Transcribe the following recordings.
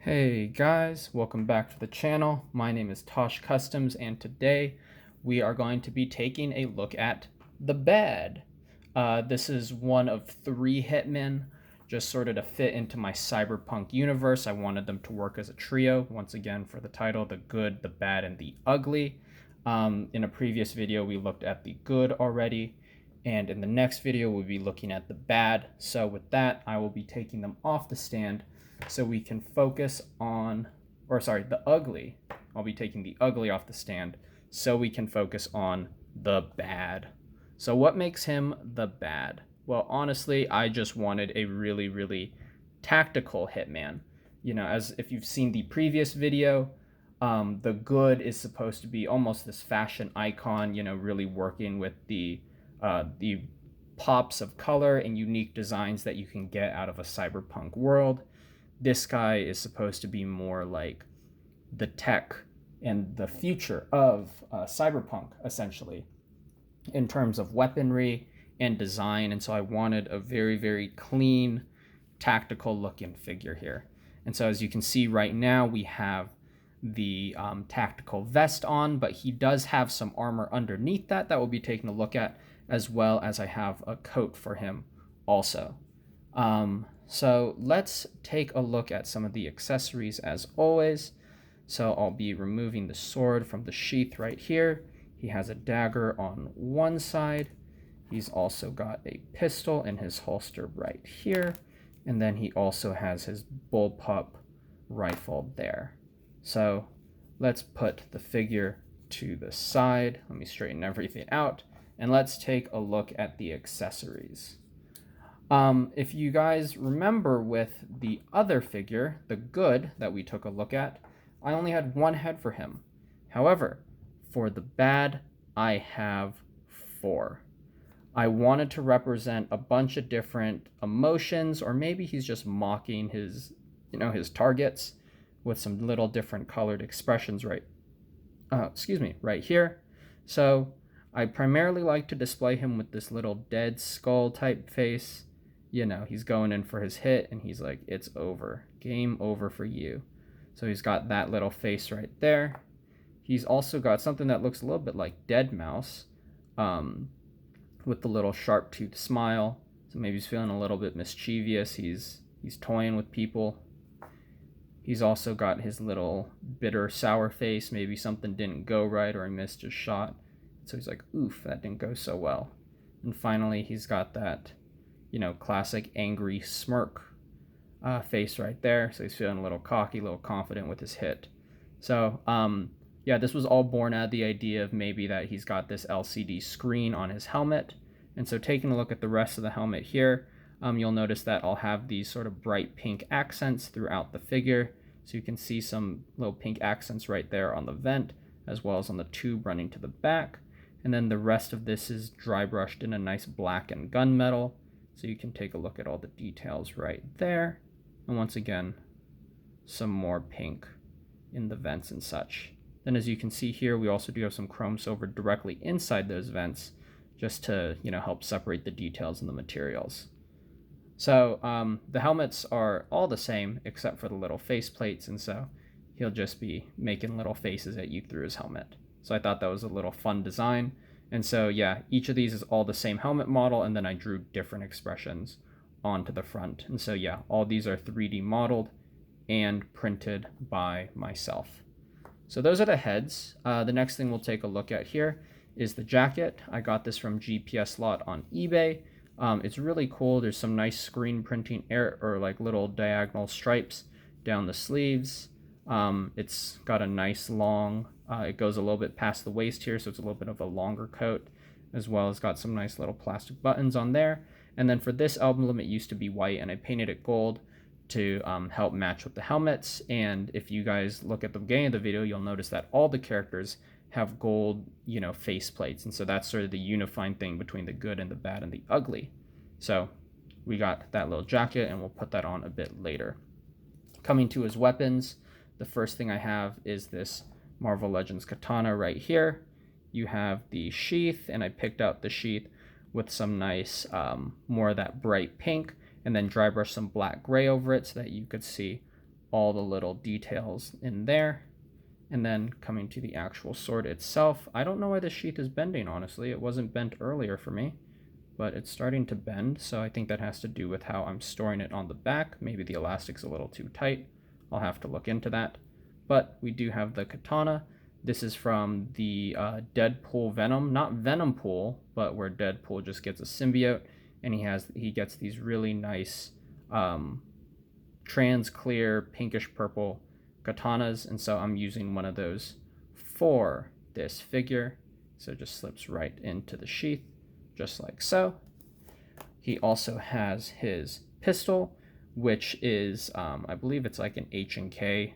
Hey guys, welcome back to the channel. My name is Tosh Customs and today we are going to be taking a look at the bad. This is one of 3 hitmen, just sort of to fit into my cyberpunk universe. I wanted them to work as a trio, once again for the title, the good, the bad, and the ugly. In a previous video we looked at the good already, and in the next video we'll be looking at the bad. So with that, I will be taking them off the stand so we can focus on, the ugly. I'll be taking the ugly off the stand so we can focus on the bad. So what makes him the bad? Well, honestly, I just wanted a really, really tactical hitman. You know, as if you've seen the previous video, the good is supposed to be almost this fashion icon, you know, really working with the pops of color and unique designs that you can get out of a cyberpunk world. This guy is supposed to be more like the tech and the future of cyberpunk, essentially, in terms of weaponry and design. And so I wanted a very, very clean, tactical looking figure here. And so as you can see right now, we have the tactical vest on, but he does have some armor underneath that we'll be taking a look at, as well as I have a coat for him also. So let's take a look at some of the accessories as always. So I'll be removing the sword from the sheath right here. He has a dagger on one side. He's also got a pistol in his holster right here. And then he also has his bullpup rifle there. So let's put the figure to the side. Let me straighten everything out. And let's take a look at the accessories. If you guys remember with the other figure, the good that we took a look at, I only had 1 head for him. However, for the bad, I have 4. I wanted to represent a bunch of different emotions, or maybe he's just mocking his targets with some little different colored expressions right here. So I primarily like to display him with this little dead skull type face. You know, he's going in for his hit and he's like, it's over. Game over for you. So he's got that little face right there. He's also got something that looks a little bit like Deadmau5, with the little sharp tooth smile. So maybe he's feeling a little bit mischievous. He's toying with people. He's also got his little bitter, sour face. Maybe something didn't go right or he missed his shot. So he's like, oof, that didn't go so well. And finally, he's got that, classic angry smirk face right there. So he's feeling a little cocky, a little confident with his hit. So, yeah, this was all born out of the idea of maybe that he's got this LCD screen on his helmet. And so taking a look at the rest of the helmet here, you'll notice that I'll have these sort of bright pink accents throughout the figure. So you can see some little pink accents right there on the vent, as well as on the tube running to the back. And then the rest of this is dry brushed in a nice black and gunmetal. So you can take a look at all the details right there. And once again, some more pink in the vents and such. Then as you can see here, we also do have some chrome silver directly inside those vents, just to, help separate the details in the materials. So the helmets are all the same except for the little face plates, and so he'll just be making little faces at you through his helmet. So I thought that was a little fun design. And so yeah, each of these is all the same helmet model, and then I drew different expressions onto the front. And so yeah, all these are 3D modeled and printed by myself. So those are the heads. The next thing we'll take a look at here is the jacket. I got this from GPS Lot on eBay. It's really cool. There's some nice screen printing like little diagonal stripes down the sleeves. It's got a nice long, it goes a little bit past the waist here, so it's a little bit of a longer coat, as well as got some nice little plastic buttons on there. And then for this emblem, it used to be white, and I painted it gold to help match with the helmets. And if you guys look at the beginning of the video, you'll notice that all the characters have gold, face plates. And so that's sort of the unifying thing between the good and the bad and the ugly. So we got that little jacket, and we'll put that on a bit later. Coming to his weapons, the first thing I have is this Marvel Legends katana right here. You have the sheath, and I picked out the sheath with some nice, more of that bright pink, and then dry brush some black gray over it so that you could see all the little details in there. And then coming to the actual sword itself, I don't know why the sheath is bending, honestly. It wasn't bent earlier for me, but it's starting to bend, so I think that has to do with how I'm storing it on the back. Maybe the elastic's a little too tight. I'll have to look into that. But we do have the katana. This is from the Deadpool Venom, not Venom Pool, but where Deadpool just gets a symbiote, and he gets these really nice trans clear pinkish purple katanas, and so I'm using one of those for this figure. So it just slips right into the sheath, just like so. He also has his pistol, which is, I believe it's like an H&K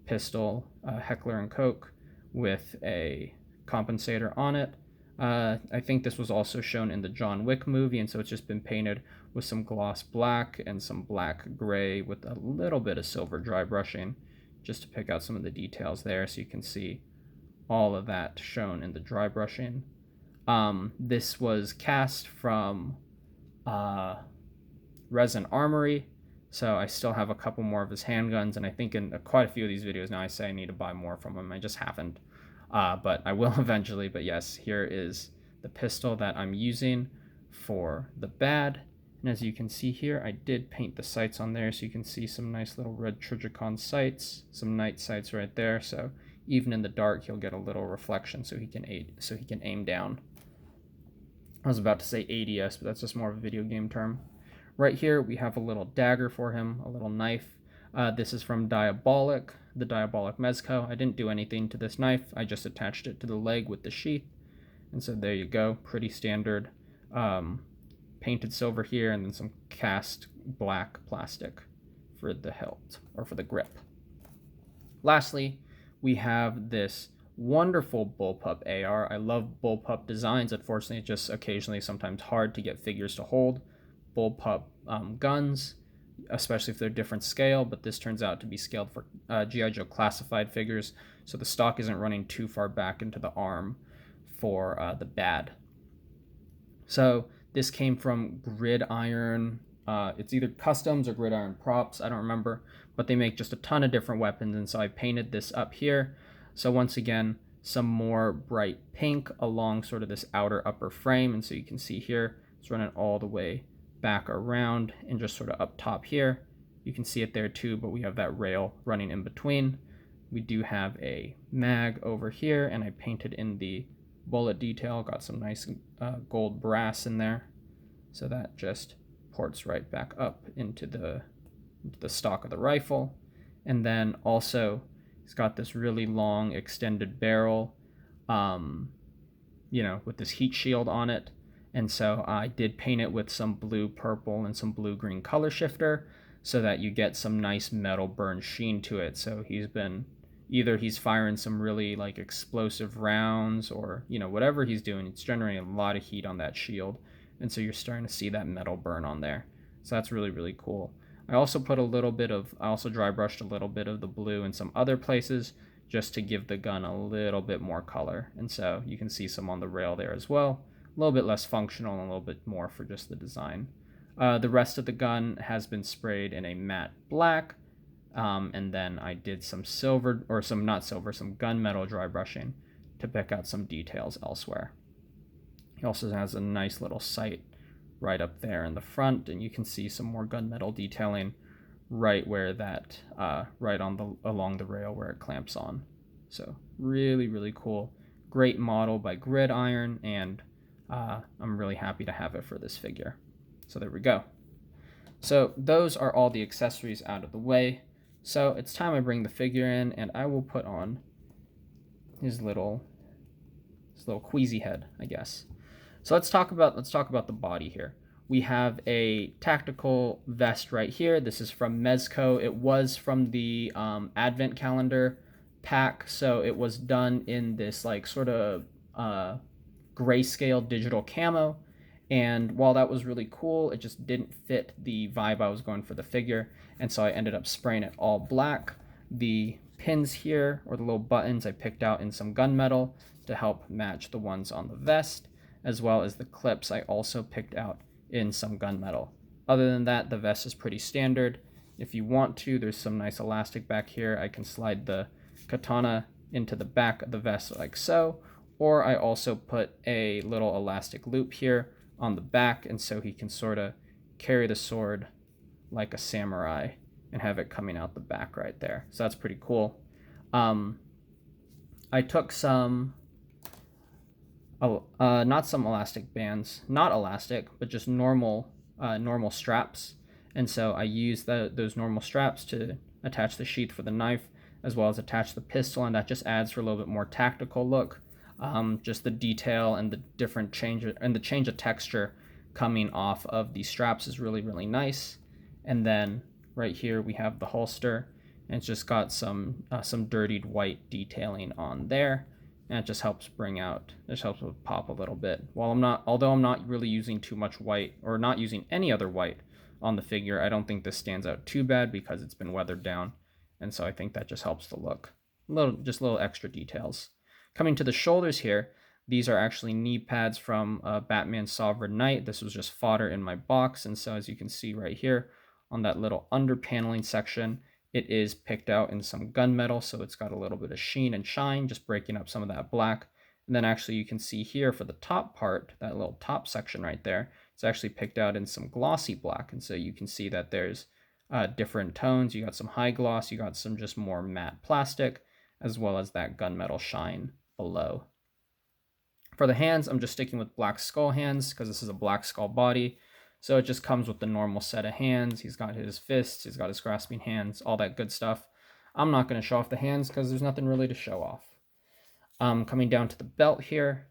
pistol, Heckler & Koch, with a compensator on it. I think this was also shown in the John Wick movie, and so it's just been painted with some gloss black and some black gray with a little bit of silver dry brushing, just to pick out some of the details there, so you can see all of that shown in the dry brushing. This was cast from Resin Armory, so I still have a couple more of his handguns, and I think in quite a few of these videos now I say I need to buy more from him. I just haven't, but I will eventually. But yes, here is the pistol that I'm using for the bad, and as you can see here, I did paint the sights on there, so you can see some nice little red Trijicon sights, some night sights right there, so even in the dark he'll get a little reflection, so he can aim down. I was about to say ADS, but that's just more of a video game term. Right here we have a little dagger for him, a little knife. This is from Diabolic, the Diabolic Mezco. I didn't do anything to this knife, I just attached it to the leg with the sheath. And so there you go, pretty standard painted silver here, and then some cast black plastic for the hilt, or for the grip. Lastly, we have this wonderful bullpup AR. I love bullpup designs. Unfortunately, it's just occasionally sometimes hard to get figures to hold bullpup guns, especially if they're different scale, but this turns out to be scaled for G.I. Joe classified figures, so the stock isn't running too far back into the arm for the bad. So this came from Gridiron. It's either Customs or Gridiron Props, I don't remember, but they make just a ton of different weapons, and so I painted this up here. So once again, some more bright pink along sort of this outer upper frame, and so you can see here, it's running all the way back around and just sort of up top here. You can see it there too, but we have that rail running in between. We do have a mag over here, and I painted in the bullet detail, got some nice gold brass in there, so that just ports right back up into the stock of the rifle. And then also it's got this really long extended barrel, with this heat shield on it. And so I did paint it with some blue purple and some blue green color shifter, so that you get some nice metal burn sheen to it. So he's firing some really like explosive rounds, or whatever he's doing, it's generating a lot of heat on that shield, and so you're starting to see that metal burn on there. So that's really, really cool. I also dry brushed a little bit of the blue in some other places, just to give the gun a little bit more color, and so you can see some on the rail there as well. A little bit less functional and a little bit more for just the design. The rest of the gun has been sprayed in a matte black, and then I did some some gunmetal dry brushing to pick out some details elsewhere. He also has a nice little sight right up there in the front, and you can see some more gunmetal detailing right where that, along the rail where it clamps on. So really, really cool. Great model by Gridiron, and I'm really happy to have it for this figure. So there we go. So those are all the accessories out of the way. So it's time I bring the figure in, and I will put on his little queasy head, I guess. So let's talk about the body here. We have a tactical vest right here. This is from Mezco. It was from the Advent calendar pack, so it was done in this like sort of grayscale digital camo. And while that was really cool, it just didn't fit the vibe I was going for the figure, and so I ended up spraying it all black. The pins here, or the little buttons, I picked out in some gunmetal to help match the ones on the vest, as well as the clips I also picked out in some gunmetal. Other than that, the vest is pretty standard. If you want to, there's some nice elastic back here. I can slide the katana into the back of the vest like so, or I also put a little elastic loop here on the back, and so he can sort of carry the sword like a samurai and have it coming out the back right there. So that's pretty cool. I took some, not some elastic bands, not elastic, but just normal straps. And so I used those normal straps to attach the sheath for the knife, as well as attach the pistol, and that just adds for a little bit more tactical look. Just the detail and the different change and the change of texture coming off of the straps is really, really nice. And then right here we have the holster, and it's just got some dirtied white detailing on there, and it just helps with pop a little bit. Although I'm not really using too much white, or not using any other white on the figure, I don't think this stands out too bad because it's been weathered down, and so I think that just helps the look. Little extra details. Coming to the shoulders here, these are actually knee pads from Batman Sovereign Knight. This was just fodder in my box, and so as you can see right here on that little under paneling section, it is picked out in some gunmetal, so it's got a little bit of sheen and shine, just breaking up some of that black. And then actually you can see here for the top part, that little top section right there, it's actually picked out in some glossy black. And so you can see that there's different tones. You got some high gloss, you got some just more matte plastic, as well as that gunmetal shine below. For the hands, I'm just sticking with Black Skull hands because this is a Black Skull body. So it just comes with the normal set of hands. He's got his fists, he's got his grasping hands, all that good stuff. I'm not going to show off the hands because there's nothing really to show off. Coming down to the belt here,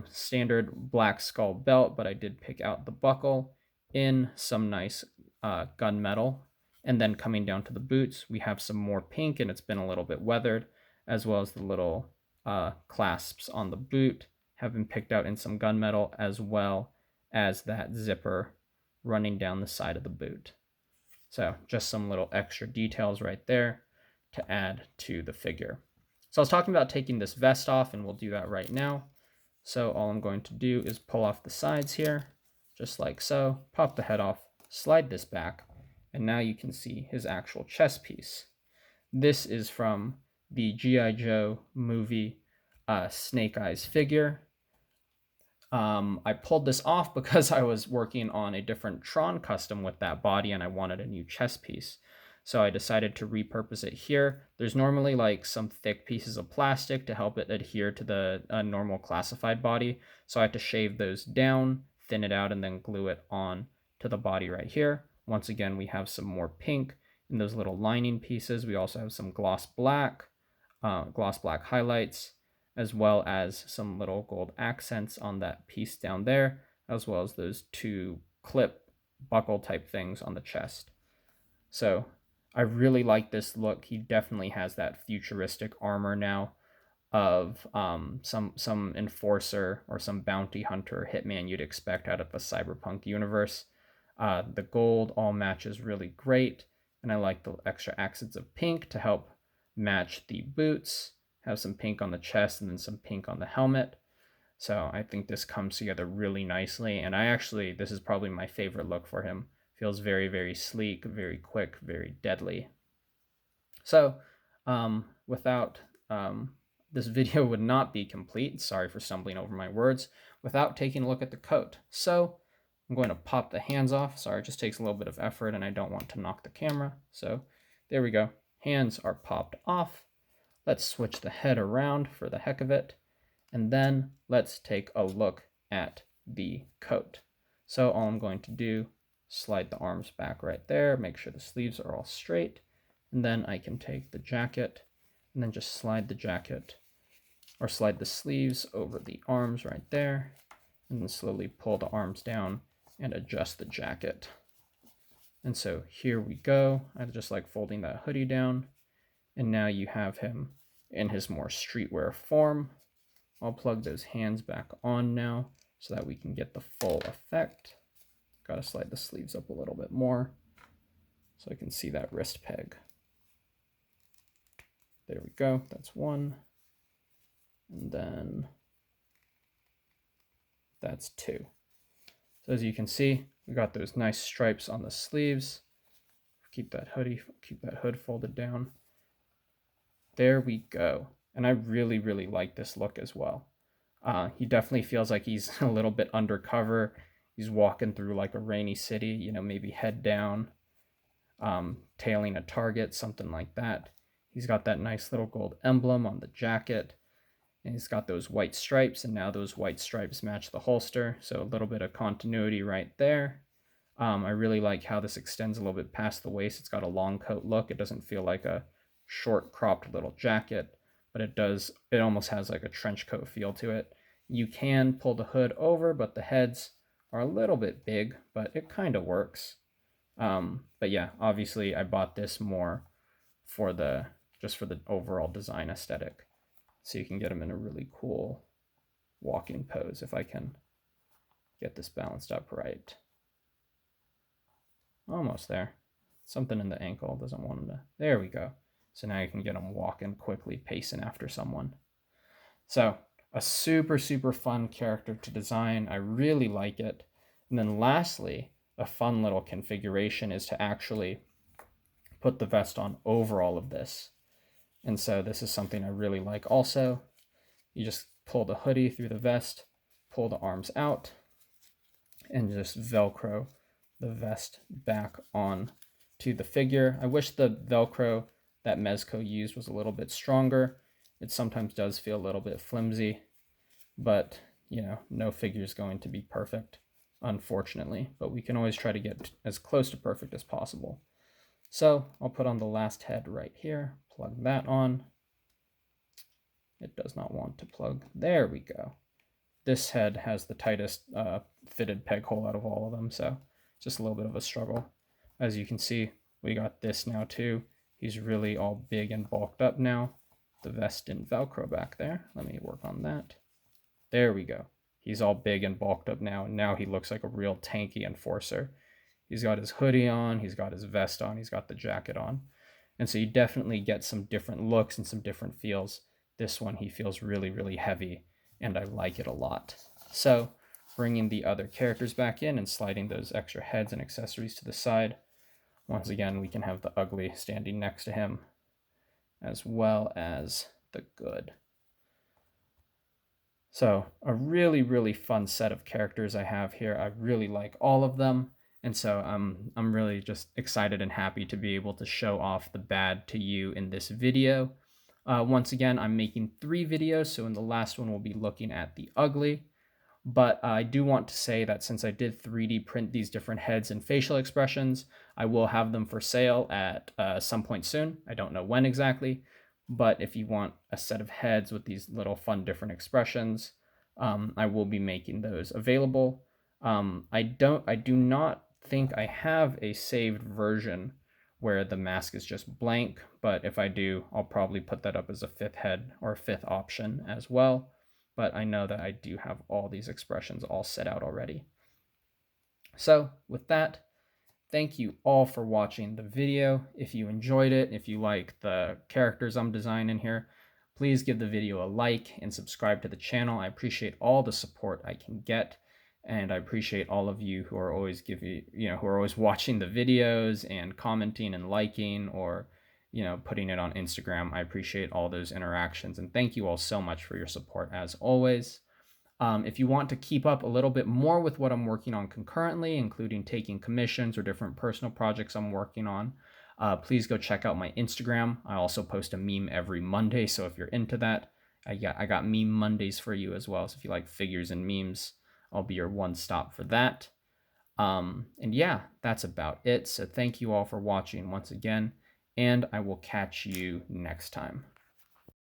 standard Black Skull belt, but I did pick out the buckle in some nice gunmetal. And then coming down to the boots, we have some more pink, and it's been a little bit weathered, as well as the little clasps on the boot have been picked out in some gunmetal, as well as that zipper running down the side of the boot. So just some little extra details right there to add to the figure. So I was talking about taking this vest off, and we'll do that right now. So all I'm going to do is pull off the sides here, just like so, pop the head off, slide this back, and now you can see his actual chest piece. This is from the G.I. Joe movie Snake Eyes figure. I pulled this off because I was working on a different Tron custom with that body and I wanted a new chest piece. So I decided to repurpose it here. There's normally like some thick pieces of plastic to help it adhere to the normal classified body. So I had to shave those down, thin it out, and then glue it on to the body right here. Once again, we have some more pink in those little lining pieces. We also have some gloss black highlights, as well as some little gold accents on that piece down there, as well as those two clip buckle type things on the chest. So I really like this look. He definitely has that futuristic armor now of some enforcer or some bounty hunter hitman you'd expect out of the cyberpunk universe. The gold all matches really great, and I like the extra accents of pink to help match the boots. Have some pink on the chest and then some pink on the helmet. So I think this comes together really nicely, and this is probably my favorite look for him. Feels very, very sleek, very quick, very deadly. So without this video would not be complete, sorry for stumbling over my words, without taking a look at the coat. So I'm going to pop the hands off. Sorry, it just takes a little bit of effort and I don't want to knock the camera. So there we go. Hands are popped off. Let's switch the head around for the heck of it. And then let's take a look at the coat. So all I'm going to do, slide the arms back right there, make sure the sleeves are all straight. And then I can take the jacket and then just slide the jacket or slide the sleeves over the arms right there. And then slowly pull the arms down and adjust the jacket. And so here we go. I just like folding that hoodie down. And now you have him in his more streetwear form. I'll plug those hands back on now so that we can get the full effect. Gotta slide the sleeves up a little bit more so I can see that wrist peg. There we go, that's one. And then that's two. So as you can see, we got those nice stripes on the sleeves. keep that hood folded down. There we go. And I really, really like this look as well. He definitely feels like he's a little bit undercover. He's walking through like a rainy city, you know, maybe head down, tailing a target, something like that. He's got that nice little gold emblem on the jacket. And he's got those white stripes, and now those white stripes match the holster. So a little bit of continuity right there. I really like how this extends a little bit past the waist. It's got a long coat look. It doesn't feel like a short cropped little jacket, but it almost has like a trench coat feel to it. You can pull the hood over, but the heads are a little bit big, but it kind of works. But yeah, obviously I bought this more for the overall design aesthetic. So you can get them in a really cool walking pose if I can get this balanced up right. Almost there. Something in the ankle doesn't want him to. There we go. So now you can get him walking quickly, pacing after someone. So a super, super fun character to design. I really like it. And then lastly, a fun little configuration is to actually put the vest on over all of this. And so this is something I really like also. You just pull the hoodie through the vest, pull the arms out, and just Velcro the vest back on to the figure. I wish the Velcro that Mezco used was a little bit stronger. It sometimes does feel a little bit flimsy, but you know, no figure is going to be perfect, unfortunately, but we can always try to get as close to perfect as possible. So I'll put on the last head right here, plug that on. It does not want to plug. There we go. This head has the tightest fitted peg hole out of all of them, so just a little bit of a struggle. As you can see, we got this now too. He's really all big and bulked up now. The vest didn't Velcro back there. Let me work on that. There we go. He's all big and bulked up now, and now he looks like a real tanky enforcer. He's got his hoodie on, he's got his vest on, he's got the jacket on. And so you definitely get some different looks and some different feels. This one, he feels really, really heavy, and I like it a lot. So bringing the other characters back in and sliding those extra heads and accessories to the side. Once again, we can have the ugly standing next to him, as well as the good. So a really, really fun set of characters I have here. I really like all of them. And so I'm really just excited and happy to be able to show off the bad to you in this video. Once again, I'm making 3 videos, so in the last one we'll be looking at the ugly. But I do want to say that since I did 3D print these different heads and facial expressions, I will have them for sale at some point soon. I don't know when exactly, but if you want a set of heads with these little fun different expressions, I will be making those available. I do not think I have a saved version where the mask is just blank, but if I do, I'll probably put that up as a 5th head or 5th option as well. But I know that I do have all these expressions all set out already. So with that, thank you all for watching the video. If you enjoyed it, if you like the characters I'm designing here, please give the video a like and subscribe to the channel. I appreciate all the support I can get, and I appreciate all of you who are always who are always watching the videos and commenting and liking, or putting it on Instagram. I appreciate all those interactions, and thank you all so much for your support as always. If you want to keep up a little bit more with what I'm working on concurrently, including taking commissions or different personal projects I'm working on, please go check out my Instagram. I also post a meme every Monday, so if you're into that, I got meme Mondays for you as well. So if you like figures and memes, I'll be your one stop for that. And yeah, that's about it. So thank you all for watching once again, and I will catch you next time.